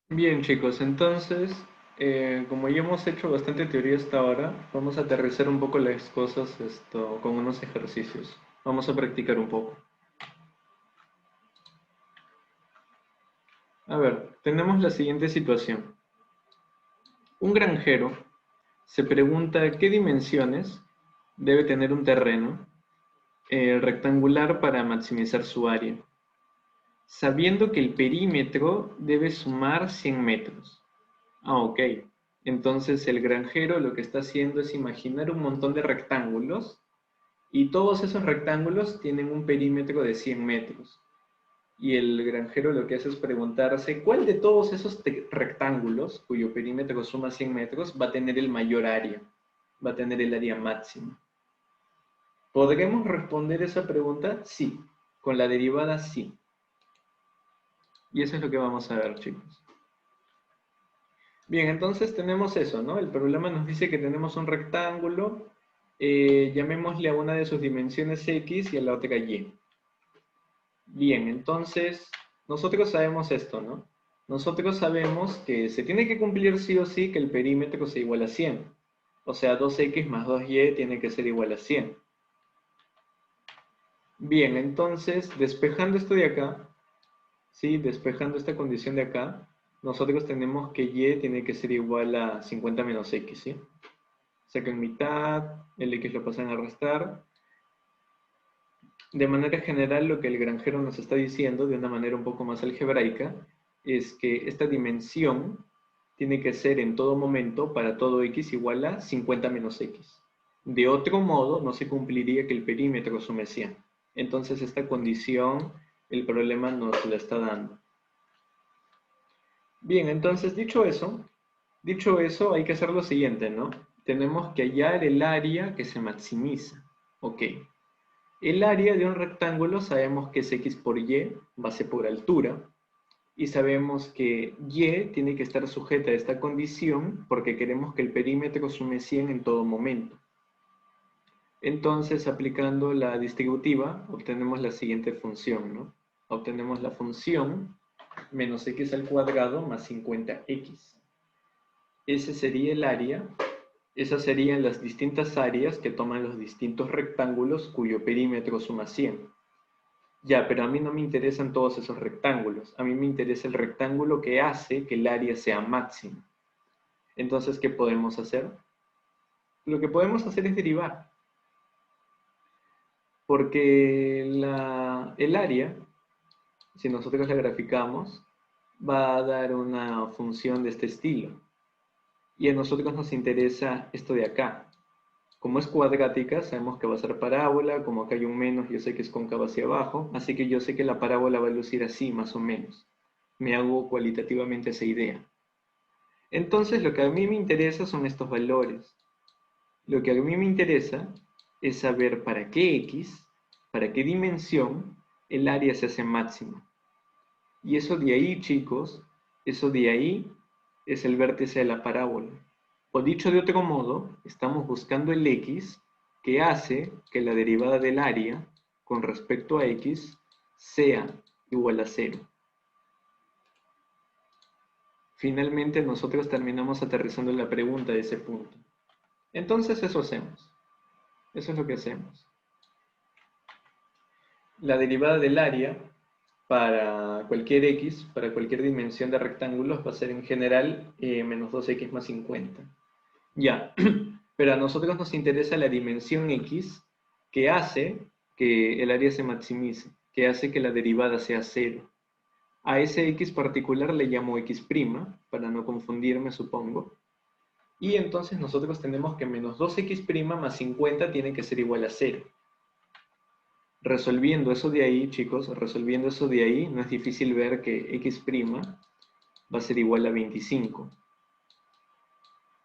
Bien, chicos, entonces, como ya hemos hecho bastante teoría hasta ahora, vamos a aterrizar un poco las cosas con unos ejercicios. Vamos a practicar un poco. A ver, tenemos la siguiente situación. Un granjero se pregunta qué dimensiones debe tener un terreno rectangular para maximizar su área, sabiendo que el perímetro debe sumar 100 metros. Ah, ok. Entonces el granjero lo que está haciendo es imaginar un montón de rectángulos y todos esos rectángulos tienen un perímetro de 100 metros. Y el granjero lo que hace es preguntarse cuál de todos esos rectángulos, cuyo perímetro suma 100 metros, va a tener el mayor área, va a tener el área máxima. ¿Podremos responder esa pregunta? Sí. Con la derivada sí. Y eso es lo que vamos a ver, chicos. Bien, entonces tenemos eso, ¿no? El problema nos dice que tenemos un rectángulo, llamémosle a una de sus dimensiones X y a la otra Y. Bien, entonces nosotros sabemos esto, ¿no? Nosotros sabemos que se tiene que cumplir sí o sí que el perímetro sea igual a 100. O sea, 2x más 2y tiene que ser igual a 100. Bien, entonces, despejando esto de acá, ¿sí? Despejando esta condición de acá, nosotros tenemos que y tiene que ser igual a 50 menos x, ¿sí? Sacan mitad, el x lo pasan a restar. De manera general, lo que el granjero nos está diciendo, de una manera un poco más algebraica, es que esta dimensión tiene que ser en todo momento para todo x igual a 50 menos x. De otro modo, no se cumpliría que el perímetro sume 100. Entonces, esta condición, el problema nos la está dando. Bien, entonces, dicho eso, hay que hacer lo siguiente, ¿no? Tenemos que hallar el área que se maximiza. Ok. El área de un rectángulo sabemos que es x por y, base por altura, y sabemos que y tiene que estar sujeta a esta condición porque queremos que el perímetro sume 100 en todo momento. Entonces, aplicando la distributiva, obtenemos la siguiente función, ¿no? Obtenemos la función menos x al cuadrado más 50x. Ese sería el área. Esas serían las distintas áreas que toman los distintos rectángulos cuyo perímetro suma 100. Ya, pero a mí no me interesan todos esos rectángulos. A mí me interesa el rectángulo que hace que el área sea máxima. Entonces, ¿qué podemos hacer? Lo que podemos hacer es derivar. Porque el área, si nosotros la graficamos, va a dar una función de este estilo. Y a nosotros nos interesa esto de acá. Como es cuadrática, sabemos que va a ser parábola, como acá hay un menos, yo sé que es cóncava hacia abajo, así que yo sé que la parábola va a lucir así, más o menos. Me hago cualitativamente esa idea. Entonces, lo que a mí me interesa son estos valores. Lo que a mí me interesa es saber para qué x, para qué dimensión, el área se hace máxima. Y eso de ahí, chicos, eso de ahí es el vértice de la parábola. O dicho de otro modo, estamos buscando el x que hace que la derivada del área con respecto a x sea igual a 0. Finalmente, nosotros terminamos aterrizando la pregunta de ese punto. Entonces, eso hacemos. Eso es lo que hacemos. La derivada del área para cualquier x, para cualquier dimensión de rectángulos, va a ser en general menos 2x más 50. Ya, pero a nosotros nos interesa la dimensión x que hace que el área se maximice, que hace que la derivada sea 0. A ese x particular le llamo x', para no confundirme, supongo. Y entonces nosotros tenemos que menos 2x' más 50 tiene que ser igual a 0. Resolviendo eso de ahí, chicos, resolviendo eso de ahí, no es difícil ver que x' va a ser igual a 25.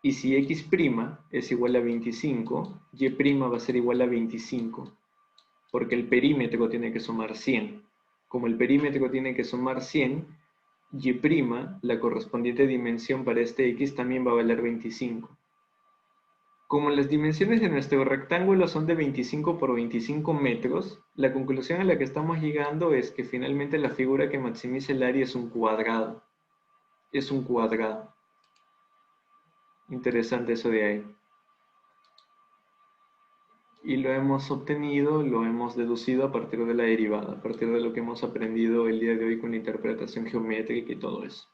Y si x' es igual a 25, y' va a ser igual a 25, porque el perímetro tiene que sumar 100. Como el perímetro tiene que sumar 100, y', la correspondiente dimensión para este x, también va a valer 25. Como las dimensiones de nuestro rectángulo son de 25 por 25 metros, la conclusión a la que estamos llegando es que finalmente la figura que maximiza el área es un cuadrado. es un cuadrado. Interesante eso de ahí. Y lo hemos obtenido, lo hemos deducido a partir de la derivada, a partir de lo que hemos aprendido el día de hoy con la interpretación geométrica y todo eso.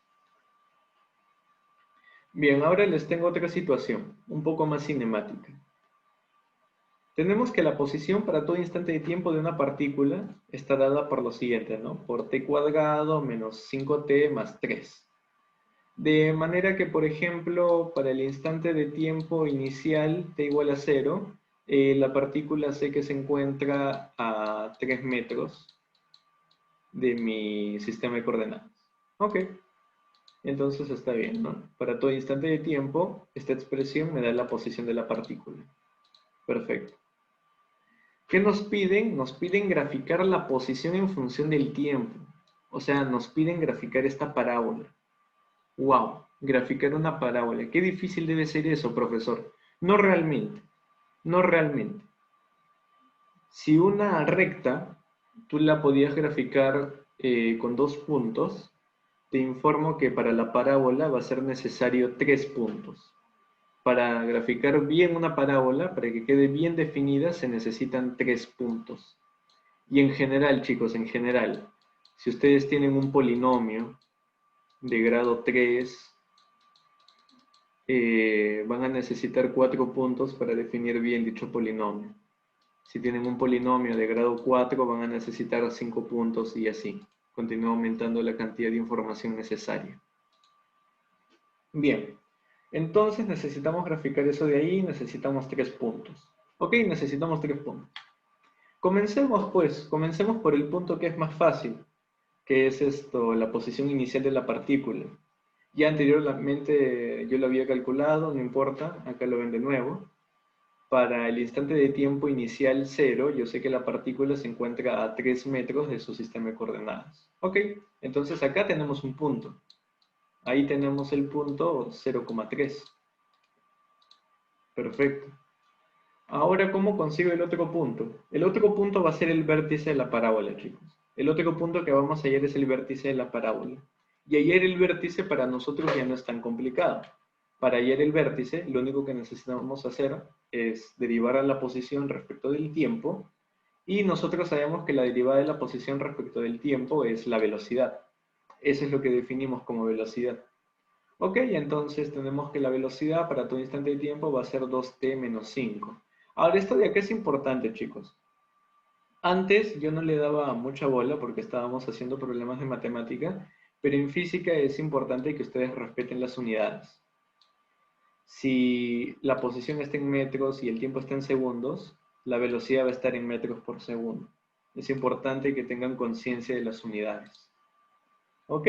Bien, ahora les tengo otra situación, un poco más cinemática. Tenemos que la posición para todo instante de tiempo de una partícula está dada por lo siguiente, ¿no? Por t cuadrado menos 5t más 3. De manera que, por ejemplo, para el instante de tiempo inicial t igual a 0, la partícula sé que se encuentra a 3 metros de mi sistema de coordenadas. Ok, entonces está bien, ¿no? Para todo instante de tiempo, esta expresión me da la posición de la partícula. Perfecto. ¿Qué nos piden? Nos piden graficar la posición en función del tiempo. O sea, nos piden graficar esta parábola. ¡Wow! Graficar una parábola. Qué difícil debe ser eso, profesor. No realmente. No realmente. Si una recta, tú la podías graficar con 2 puntos, te informo que para la parábola va a ser necesario 3 puntos. Para graficar bien una parábola, para que quede bien definida, se necesitan 3 puntos. Y en general, chicos, en general, si ustedes tienen un polinomio de grado 3, van a necesitar 4 puntos para definir bien dicho polinomio. Si tienen un polinomio de grado 4, van a necesitar 5 puntos y así. Continúa aumentando la cantidad de información necesaria. Bien, entonces necesitamos graficar eso de ahí, necesitamos 3 puntos. Ok, necesitamos 3 puntos. Comencemos pues, comencemos por el punto que es más fácil, que es esto, la posición inicial de la partícula. Ya anteriormente yo lo había calculado, no importa, acá lo ven de nuevo. Para el instante de tiempo inicial 0, yo sé que la partícula se encuentra a 3 metros de su sistema de coordenadas. Ok, entonces acá tenemos un punto. Ahí tenemos el punto 0,3. Perfecto. Ahora, ¿cómo consigo el otro punto? El otro punto va a ser el vértice de la parábola, chicos. El otro punto que vamos a hallar es el vértice de la parábola. Y hallar el vértice para nosotros ya no es tan complicado. Para hallar el vértice, lo único que necesitamos hacer es derivar a la posición respecto del tiempo. Y nosotros sabemos que la derivada de la posición respecto del tiempo es la velocidad. Eso es lo que definimos como velocidad. Ok, entonces tenemos que la velocidad para todo instante de tiempo va a ser 2t menos 5. Ahora, esto de acá es importante, chicos. Antes yo no le daba mucha bola porque estábamos haciendo problemas de matemática, pero en física es importante que ustedes respeten las unidades. Si la posición está en metros y el tiempo está en segundos, la velocidad va a estar en metros por segundo. Es importante que tengan conciencia de las unidades. ¿Ok?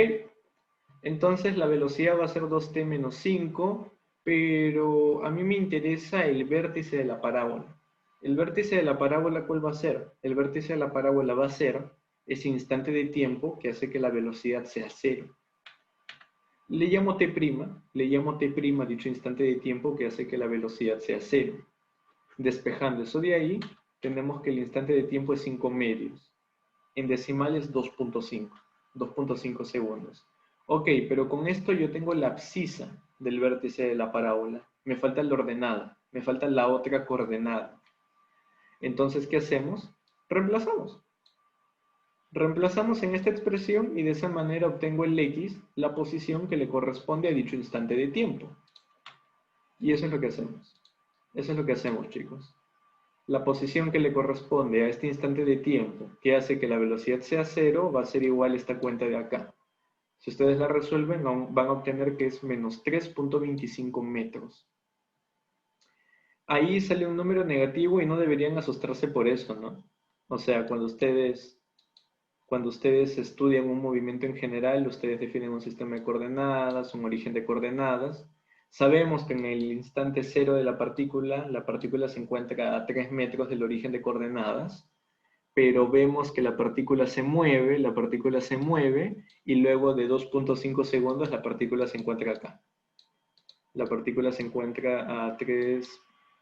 Entonces la velocidad va a ser 2t menos 5, pero a mí me interesa el vértice de la parábola. ¿El vértice de la parábola cuál va a ser? El vértice de la parábola va a ser ese instante de tiempo que hace que la velocidad sea 0. Le llamo t', dicho instante de tiempo que hace que la velocidad sea 0. Despejando eso de ahí, tenemos que el instante de tiempo es 5 medios. En decimales 2.5 segundos. Ok, pero con esto yo tengo la abscisa del vértice de la parábola. Me falta la ordenada, me falta la otra coordenada. Entonces, ¿qué hacemos? Reemplazamos. Reemplazamos en esta expresión y de esa manera obtengo el x, la posición que le corresponde a dicho instante de tiempo. Y eso es lo que hacemos. Eso es lo que hacemos, chicos. La posición que le corresponde a este instante de tiempo, que hace que la velocidad sea 0, va a ser igual a esta cuenta de acá. Si ustedes la resuelven, van a obtener que es menos 3.25 metros. Ahí sale un número negativo y no deberían asustarse por eso, ¿no? O sea, cuando ustedes estudian un movimiento en general, ustedes definen un sistema de coordenadas, un origen de coordenadas. Sabemos que en el instante 0 de la partícula se encuentra a 3 metros del origen de coordenadas, pero vemos que la partícula se mueve, y luego de 2.5 segundos la partícula se encuentra acá. La partícula se encuentra a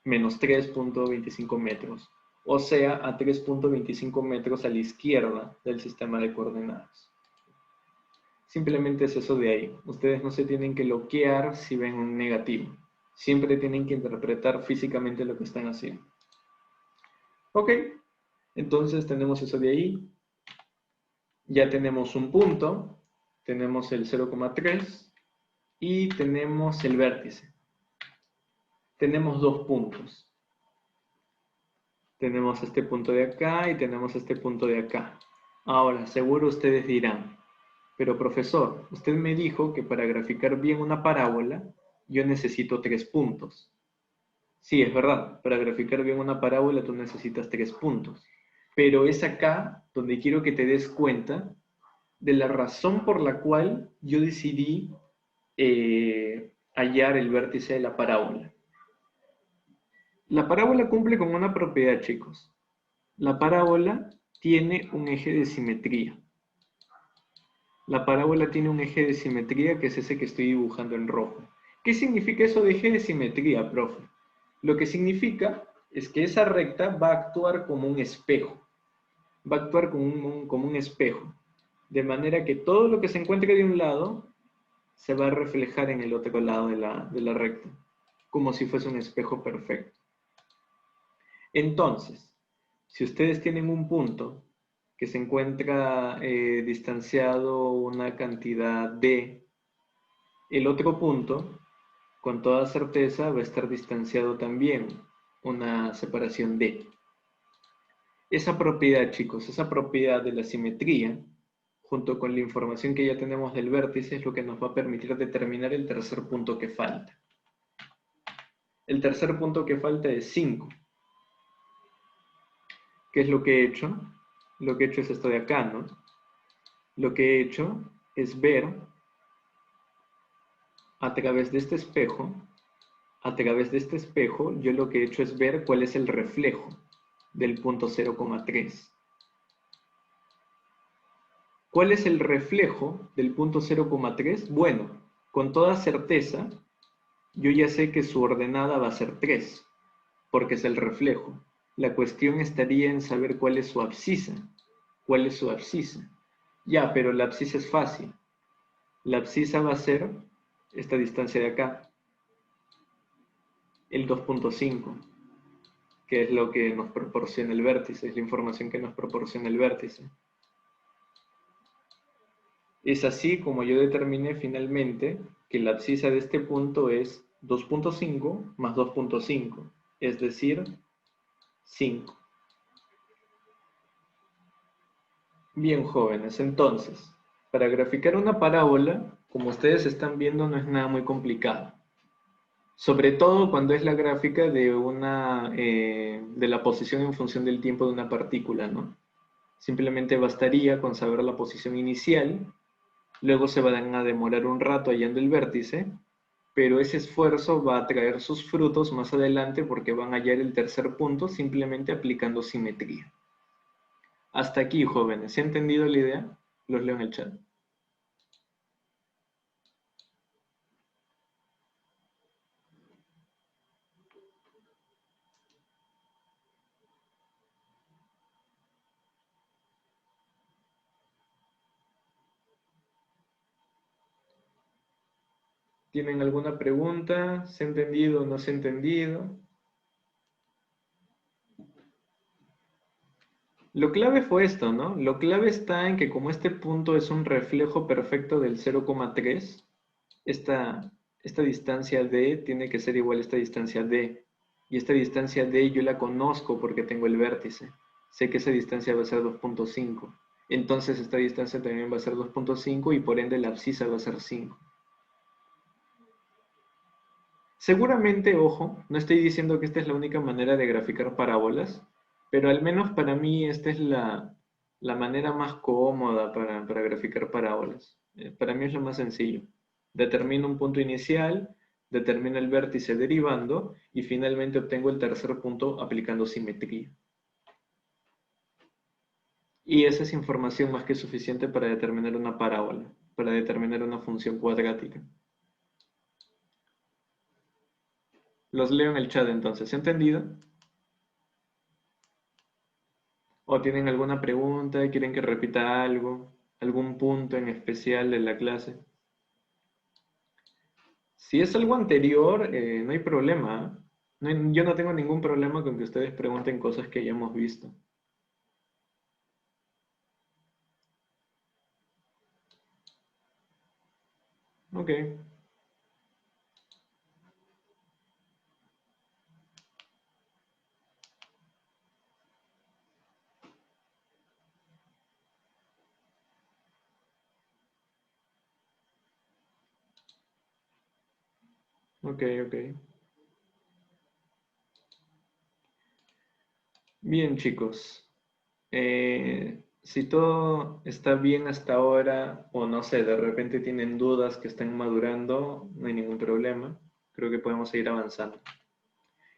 menos 3.25 metros, o sea, a 3.25 metros a la izquierda del sistema de coordenadas. Simplemente es eso de ahí. Ustedes no se tienen que bloquear si ven un negativo. Siempre tienen que interpretar físicamente lo que están haciendo. Ok, entonces tenemos eso de ahí. Ya tenemos un punto, tenemos el 0,3 y tenemos el vértice. Tenemos dos puntos. Tenemos este punto de acá y tenemos este punto de acá. Ahora, seguro ustedes dirán, pero profesor, usted me dijo que para graficar bien una parábola, yo necesito 3 puntos. Sí, es verdad, para graficar bien una parábola tú necesitas 3 puntos. Pero es acá donde quiero que te des cuenta de la razón por la cual yo decidí hallar el vértice de la parábola. La parábola cumple con una propiedad, chicos. La parábola tiene un eje de simetría. La parábola tiene un eje de simetría que es ese que estoy dibujando en rojo. ¿Qué significa eso de eje de simetría, profe? Lo que significa es que esa recta va a actuar como un espejo. Va a actuar como un espejo. De manera que todo lo que se encuentre de un lado se va a reflejar en el otro lado de la recta. Como si fuese un espejo perfecto. Entonces, si ustedes tienen un punto que se encuentra distanciado una cantidad d, el otro punto, con toda certeza, va a estar distanciado también una separación d. Esa propiedad, chicos, esa propiedad de la simetría, junto con la información que ya tenemos del vértice, es lo que nos va a permitir determinar el tercer punto que falta. El tercer punto que falta es 5. ¿Qué es lo que he hecho? Lo que he hecho es esto de acá, ¿no? Lo que he hecho es ver a través de este espejo, yo lo que he hecho es ver cuál es el reflejo del punto 0,3. ¿Cuál es el reflejo del punto 0,3? Bueno, con toda certeza, yo ya sé que su ordenada va a ser 3, porque es el reflejo. La cuestión estaría en saber cuál es su abscisa. ¿Cuál es su abscisa? Ya, pero la abscisa es fácil. La abscisa va a ser esta distancia de acá, el 2,5, que es lo que nos proporciona el vértice, es la información que nos proporciona el vértice. Es así como yo determiné finalmente que la abscisa de este punto es 2,5 más 2,5, es decir, 5. Bien, jóvenes, entonces, para graficar una parábola, como ustedes están viendo, no es nada muy complicado. Sobre todo cuando es la gráfica de la posición en función del tiempo de una partícula, ¿no? Simplemente bastaría con saber la posición inicial, luego se van a demorar un rato hallando el vértice, pero ese esfuerzo va a traer sus frutos más adelante porque van a hallar el tercer punto simplemente aplicando simetría. Hasta aquí, jóvenes. ¿Se ha entendido la idea? Los leo en el chat. ¿Tienen alguna pregunta? ¿Se ha entendido o no se ha entendido? Lo clave fue esto, ¿no? Lo clave está en que como este punto es un reflejo perfecto del 0,3, esta distancia D tiene que ser igual a esta distancia D. Y esta distancia D yo la conozco porque tengo el vértice. Sé que esa distancia va a ser 2,5. Entonces esta distancia también va a ser 2,5 y por ende la abscisa va a ser 5. Seguramente, ojo, no estoy diciendo que esta es la única manera de graficar parábolas, pero al menos para mí esta es la manera más cómoda para graficar parábolas. Para mí es lo más sencillo. Determino un punto inicial, determino el vértice derivando y finalmente obtengo el tercer punto aplicando simetría. Y esa es información más que suficiente para determinar una parábola, para determinar una función cuadrática. Los leo en el chat entonces, ¿se ha entendido? ¿O tienen alguna pregunta? ¿Quieren que repita algo? ¿Algún punto en especial de la clase? Si es algo anterior, no hay problema. Yo no tengo ningún problema con que ustedes pregunten cosas que ya hemos visto. Ok, ok, ok. Bien, chicos. Si todo está bien hasta ahora, o no sé, de repente tienen dudas que están madurando, no hay ningún problema. Creo que podemos seguir avanzando.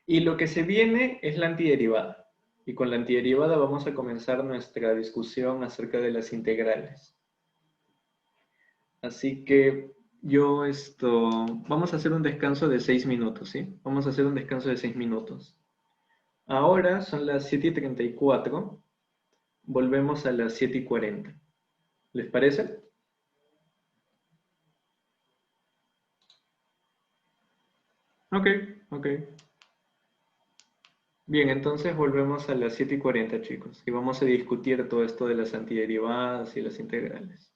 Y lo que se viene es la antiderivada. Y con la antiderivada vamos a comenzar nuestra discusión acerca de las integrales. Así que vamos a hacer un descanso de 6 minutos, ¿sí? Vamos a hacer un descanso de 6 minutos. Ahora son las 7:34. Volvemos a las 7:40. ¿Les parece? Ok, ok. Bien, entonces volvemos a las 7:40, chicos. Y vamos a discutir todo esto de las antiderivadas y las integrales.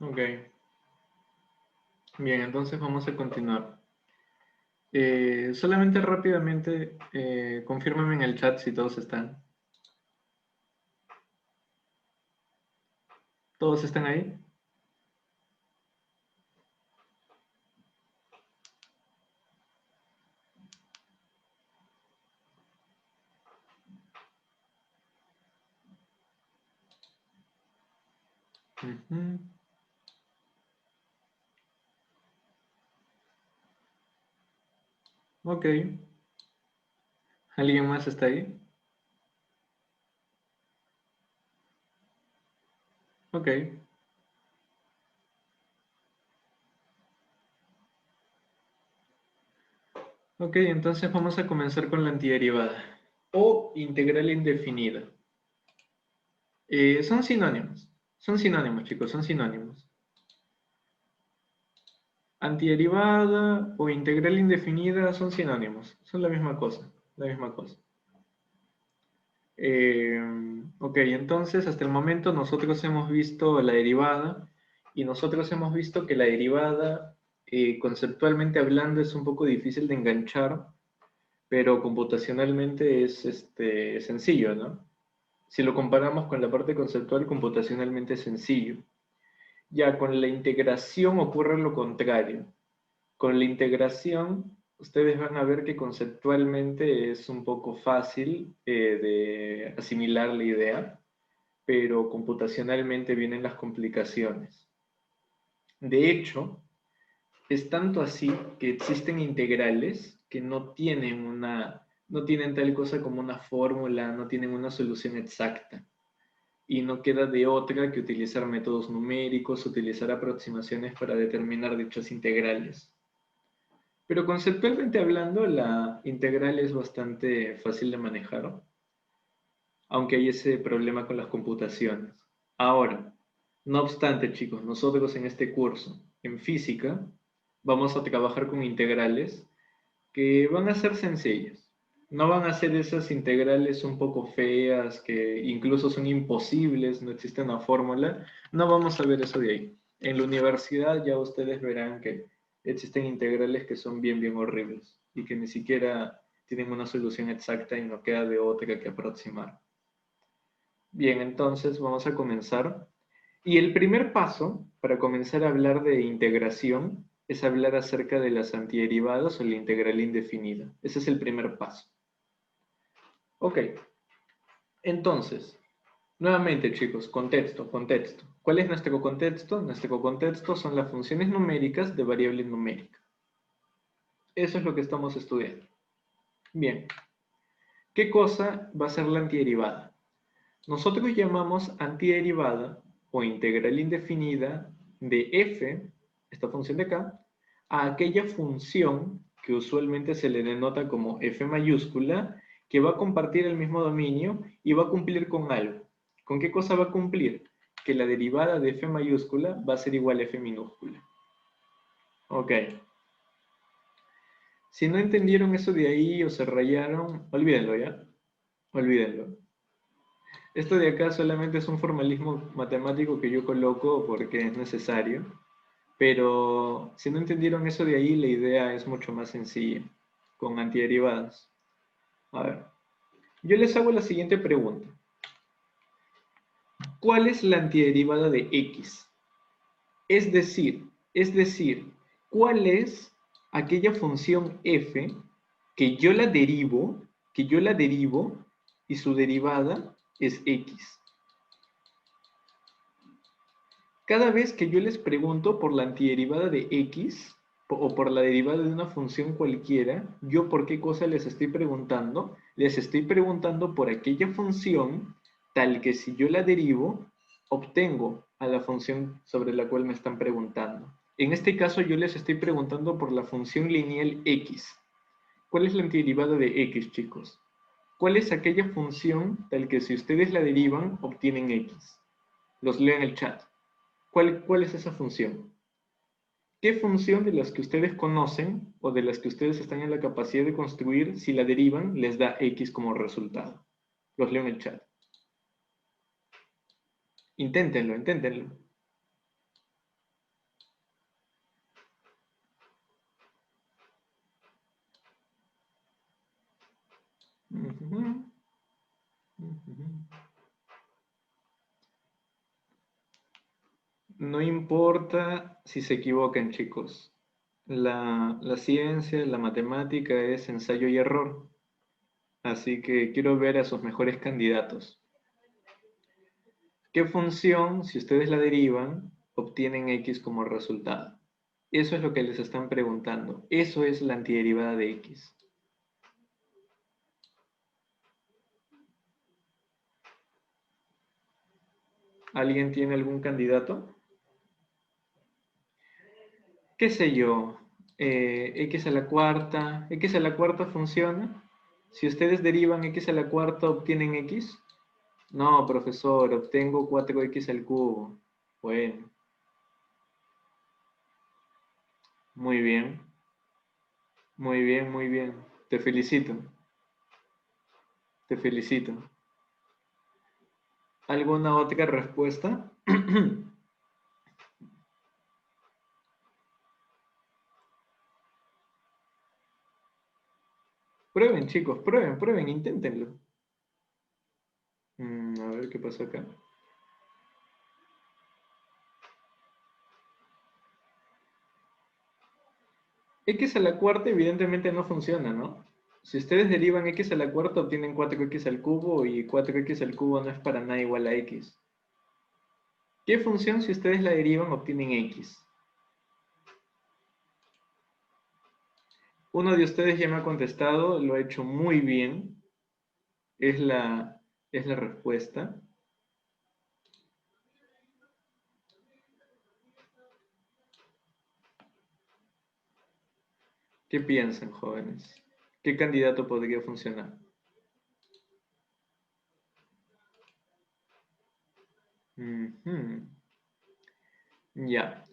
Ok. Bien, entonces vamos a continuar. Solamente rápidamente, confírmame en el chat si todos están. ¿Todos están ahí? Ujú. Ok. ¿Alguien más está ahí? Ok. Ok, entonces vamos a comenzar con la antiderivada o integral indefinida. Son sinónimos, chicos, son sinónimos. Antiderivada o integral indefinida son sinónimos, son la misma cosa, la misma cosa. Eh, ok, entonces hasta el momento nosotros hemos visto la derivada y nosotros hemos visto que la derivada, conceptualmente hablando, es un poco difícil de enganchar, pero computacionalmente es sencillo, ¿no? Si lo comparamos con la parte conceptual, computacionalmente es sencillo. Ya con la integración ocurre lo contrario. Con la integración, ustedes van a ver que conceptualmente es un poco fácil de asimilar la idea, pero computacionalmente vienen las complicaciones. De hecho, es tanto así que existen integrales que no tienen tal cosa como una fórmula, no tienen una solución exacta. Y no queda de otra que utilizar métodos numéricos, utilizar aproximaciones para determinar dichas integrales. Pero conceptualmente hablando, la integral es bastante fácil de manejar, aunque hay ese problema con las computaciones. Ahora, no obstante, chicos, nosotros en este curso, en física, vamos a trabajar con integrales que van a ser sencillas. No van a ser esas integrales un poco feas, que incluso son imposibles, no existe una fórmula. No vamos a ver eso de ahí. En la universidad ya ustedes verán que existen integrales que son bien, bien horribles y que ni siquiera tienen una solución exacta y no queda de otra que aproximar. Bien, entonces vamos a comenzar. Y el primer paso para comenzar a hablar de integración es hablar acerca de las antiderivadas o la integral indefinida. Ese es el primer paso. Ok, entonces, nuevamente chicos, contexto. ¿Cuál es nuestro contexto? Nuestro contexto son las funciones numéricas de variable numérica. Eso es lo que estamos estudiando. Bien, ¿qué cosa va a ser la antiderivada? Nosotros llamamos antiderivada o integral indefinida de f, esta función de acá, a aquella función que usualmente se le denota como f mayúscula, que va a compartir el mismo dominio y va a cumplir con algo. ¿Con qué cosa va a cumplir? Que la derivada de f mayúscula va a ser igual a f minúscula. Ok. Si no entendieron eso de ahí o se rayaron, olvídenlo ya. Olvídenlo. Esto de acá solamente es un formalismo matemático que yo coloco porque es necesario, pero si no entendieron eso de ahí, la idea es mucho más sencilla, con antiderivadas. A ver, yo les hago la siguiente pregunta. ¿Cuál es la antiderivada de x? Es decir, ¿cuál es aquella función f que yo la derivo y su derivada es x? Cada vez que yo les pregunto por la antiderivada de x o por la derivada de una función cualquiera, ¿yo por qué cosa les estoy preguntando? Les estoy preguntando por aquella función tal que si yo la derivo, obtengo a la función sobre la cual me están preguntando. En este caso yo les estoy preguntando por la función lineal x. ¿Cuál es la antiderivada de x, chicos? ¿Cuál es aquella función tal que si ustedes la derivan, obtienen x? Los leo en el chat. ¿Cuál es esa función? ¿Qué función de las que ustedes conocen o de las que ustedes están en la capacidad de construir, si la derivan, les da x como resultado? Los leo en el chat. Inténtenlo. Ujú, ujú. No importa si se equivocan, chicos. La ciencia, la matemática es ensayo y error. Así que quiero ver a sus mejores candidatos. ¿Qué función, si ustedes la derivan, obtienen x como resultado? Eso es lo que les están preguntando. Eso es la antiderivada de x. ¿Alguien tiene algún candidato? ¿Qué sé yo? X a la cuarta. ¿X a la cuarta funciona? Si ustedes derivan x a la cuarta, ¿obtienen x? No, profesor, obtengo 4x al cubo. Bueno, muy bien, muy bien, muy bien. Te felicito, te felicito. ¿Alguna otra respuesta? Prueben, chicos, prueben, prueben, inténtenlo. A ver qué pasó acá. X a la cuarta evidentemente no funciona, ¿no? Si ustedes derivan x a la cuarta obtienen 4x al cubo y 4x al cubo no es para nada igual a x. ¿Qué función si ustedes la derivan obtienen x? Uno de ustedes ya me ha contestado, lo ha hecho muy bien. Es la respuesta. ¿Qué piensan, jóvenes? ¿Qué candidato podría funcionar? Ujú. Ya.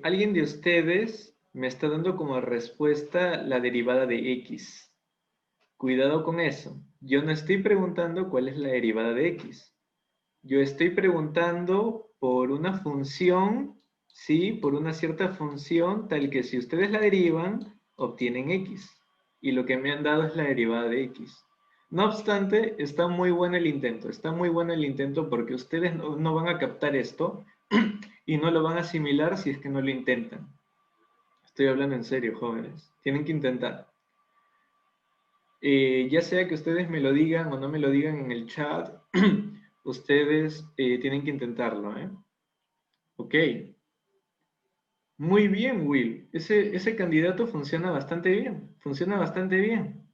Alguien de ustedes me está dando como respuesta la derivada de x. Cuidado con eso. Yo no estoy preguntando cuál es la derivada de x. Yo estoy preguntando por una función, ¿sí? Por una cierta función tal que si ustedes la derivan, obtienen x. Y lo que me han dado es la derivada de x. No obstante, está muy bueno el intento. Está muy bueno el intento porque ustedes no van a captar esto y no lo van a asimilar si es que no lo intentan. Estoy hablando en serio, jóvenes. Tienen que intentar. Ya sea que ustedes me lo digan o no me lo digan en el chat, ustedes tienen que intentarlo, ¿eh? Ok. Muy bien, Will. Ese candidato funciona bastante bien. Funciona bastante bien.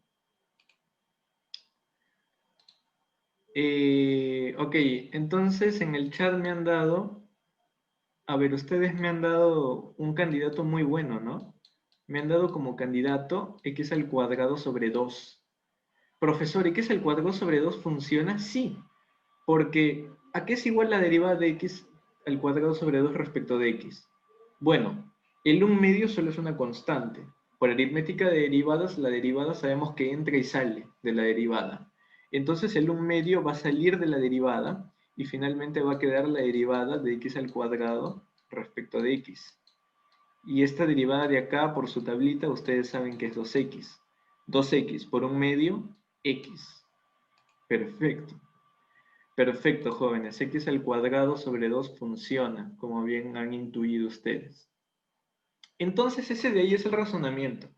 Ok, entonces en el chat me han dado, a ver, ustedes me han dado un candidato muy bueno, ¿no? Me han dado como candidato x al cuadrado sobre 2. Profesor, ¿x al cuadrado sobre 2 funciona? Sí, porque ¿a qué es igual la derivada de x al cuadrado sobre 2 respecto de x? Bueno, el 1 medio solo es una constante. Por aritmética de derivadas, la derivada sabemos que entra y sale de la derivada. Entonces el 1 medio va a salir de la derivada y finalmente va a quedar la derivada de x al cuadrado respecto de x. Y esta derivada de acá, por su tablita, ustedes saben que es 2x. 2x por 1 medio, x. Perfecto. Perfecto, jóvenes. X al cuadrado sobre 2 funciona, como bien han intuido ustedes. Entonces, ese de ahí es el razonamiento.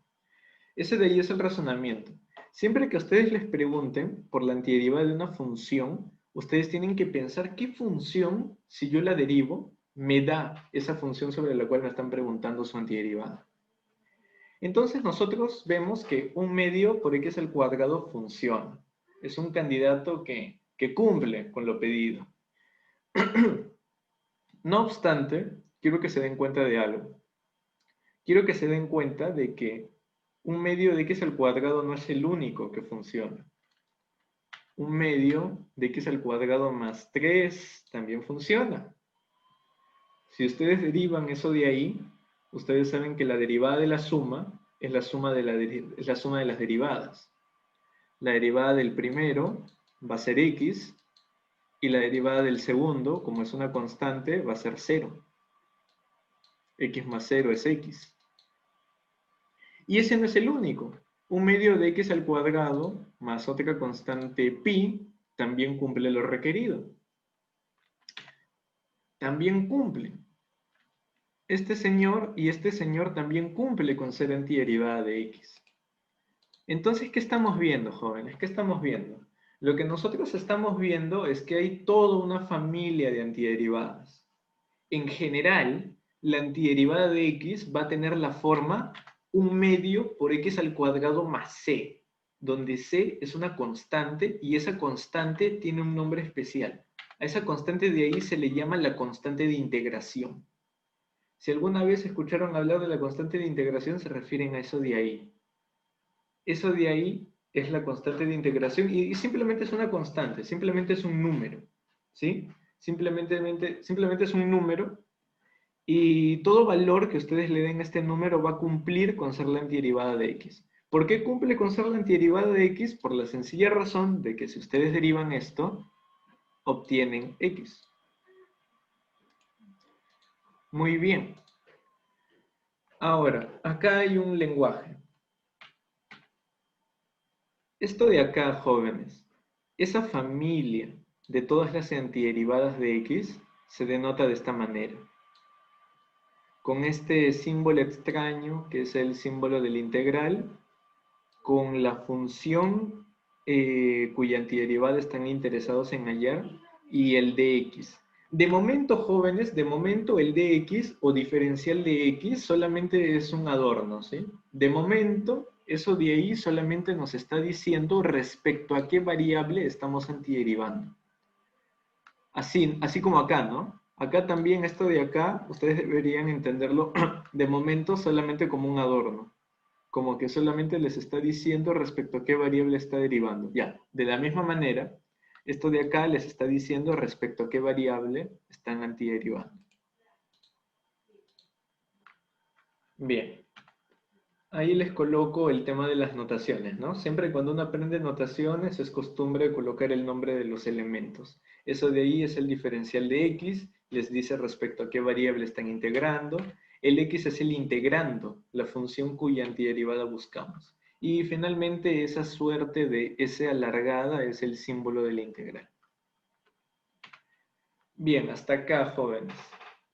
Ese de ahí es el razonamiento. Siempre que a ustedes les pregunten por la antiderivada de una función, ustedes tienen que pensar qué función, si yo la derivo, me da esa función sobre la cual me están preguntando su antiderivada. Entonces, nosotros vemos que un medio por x al cuadrado funciona. Es un candidato que cumple con lo pedido. No obstante, quiero que se den cuenta de algo. Quiero que se den cuenta de que un medio de x al cuadrado no es el único que funciona. Un medio de x al cuadrado más 3 también funciona. Si ustedes derivan eso de ahí, ustedes saben que la derivada de la suma es la suma es la suma de las derivadas. La derivada del primero va a ser x y la derivada del segundo, como es una constante, va a ser 0. X más 0 es x. Y ese no es el único. Un medio de x al cuadrado más otra constante pi también cumple lo requerido. También cumple. Este señor y este señor también cumple con ser antiderivada de x. Entonces, ¿qué estamos viendo, jóvenes? ¿Qué estamos viendo? Lo que nosotros estamos viendo es que hay toda una familia de antiderivadas. En general, la antiderivada de x va a tener la forma 1 medio por x al cuadrado más c, donde c es una constante y esa constante tiene un nombre especial. A esa constante de ahí se le llama la constante de integración. Si alguna vez escucharon hablar de la constante de integración, se refieren a eso de ahí. Eso de ahí es la constante de integración y simplemente es una constante, simplemente es un número, ¿sí? Simplemente es un número y todo valor que ustedes le den a este número va a cumplir con ser la antiderivada de x. ¿Por qué cumple con ser la antiderivada de x? Por la sencilla razón de que si ustedes derivan esto, obtienen x. Muy bien. Ahora, acá hay un lenguaje. Esto de acá, jóvenes, esa familia de todas las antiderivadas de x se denota de esta manera. Con este símbolo extraño, que es el símbolo del integral, con la función cuya antiderivada están interesados en hallar, y el dx. De momento, jóvenes, de momento el dx o diferencial de x solamente es un adorno, ¿sí? De momento, eso de ahí solamente nos está diciendo respecto a qué variable estamos antiderivando. Así como acá, ¿no? Acá también esto de acá, ustedes deberían entenderlo de momento solamente como un adorno. Como que solamente les está diciendo respecto a qué variable está derivando. Ya, de la misma manera, esto de acá les está diciendo respecto a qué variable están antiderivando. Bien, ahí les coloco el tema de las notaciones, ¿no? Siempre cuando uno aprende notaciones es costumbre colocar el nombre de los elementos. Eso de ahí es el diferencial de x, les dice respecto a qué variable están integrando. El x es el integrando, la función cuya antiderivada buscamos. Y finalmente esa suerte de S alargada es el símbolo de la integral. Bien, hasta acá, jóvenes.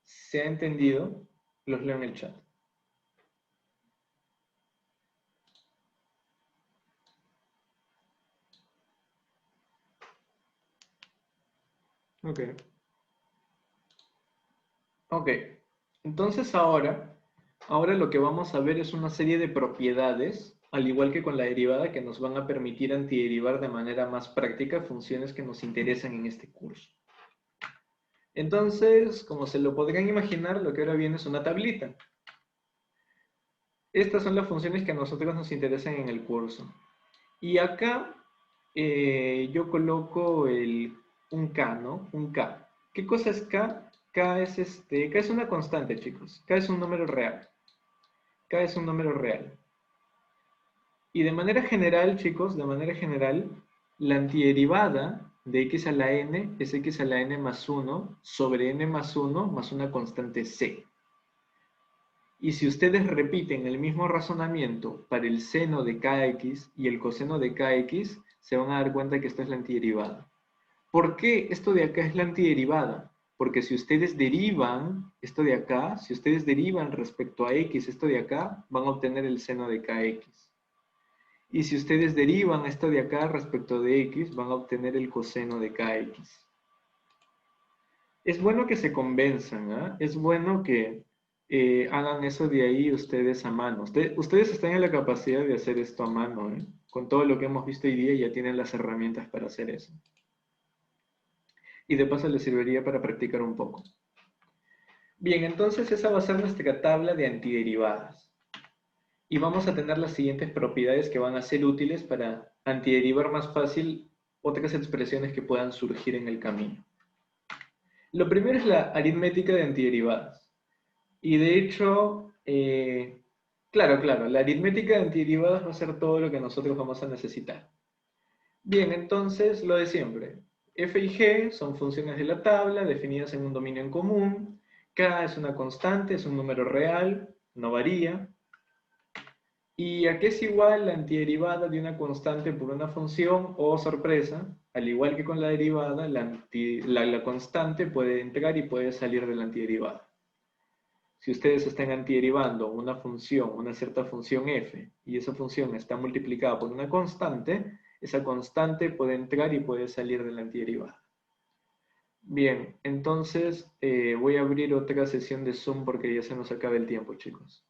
¿Se ha entendido? Los leo en el chat. Ok. Ok. Entonces ahora lo que vamos a ver es una serie de propiedades, al igual que con la derivada, que nos van a permitir antiderivar de manera más práctica funciones que nos interesan en este curso. Entonces, como se lo podrán imaginar, lo que ahora viene es una tablita. Estas son las funciones que a nosotros nos interesan en el curso. Y acá yo coloco un K, ¿no? Un K. ¿Qué cosa es K? K es una constante, chicos. K es un número real. K es un número real. Y de manera general, chicos, de manera general, la antiderivada de x a la n es x a la n más 1 sobre n más 1 más una constante c. Y si ustedes repiten el mismo razonamiento para el seno de kx y el coseno de kx, se van a dar cuenta que esta es la antiderivada. ¿Por qué esto de acá es la antiderivada? Porque si ustedes derivan esto de acá, si ustedes derivan respecto a x esto de acá, van a obtener el seno de kx. Y si ustedes derivan esto de acá respecto de x, van a obtener el coseno de kx. Es bueno que se convenzan, ¿eh? Es bueno que hagan eso de ahí ustedes a mano. Ustedes están en la capacidad de hacer esto a mano, ¿eh? Con todo lo que hemos visto hoy día ya tienen las herramientas para hacer eso. Y de paso les serviría para practicar un poco. Bien, entonces esa va a ser nuestra tabla de antiderivadas. Y vamos a tener las siguientes propiedades que van a ser útiles para antiderivar más fácil otras expresiones que puedan surgir en el camino. Lo primero es la aritmética de antiderivadas. Y de hecho, claro, la aritmética de antiderivadas va a ser todo lo que nosotros vamos a necesitar. Bien, entonces, lo de siempre. F y G son funciones de la tabla definidas en un dominio en común. K es una constante, es un número real, no varía. ¿Y a qué es igual la antiderivada de una constante por una función? O sorpresa, al igual que con la derivada, la constante puede entrar y puede salir de la antiderivada. Si ustedes están antiderivando una función, una cierta función f, y esa función está multiplicada por una constante, esa constante puede entrar y puede salir de la antiderivada. Bien, entonces voy a abrir otra sesión de Zoom porque ya se nos acaba el tiempo, chicos.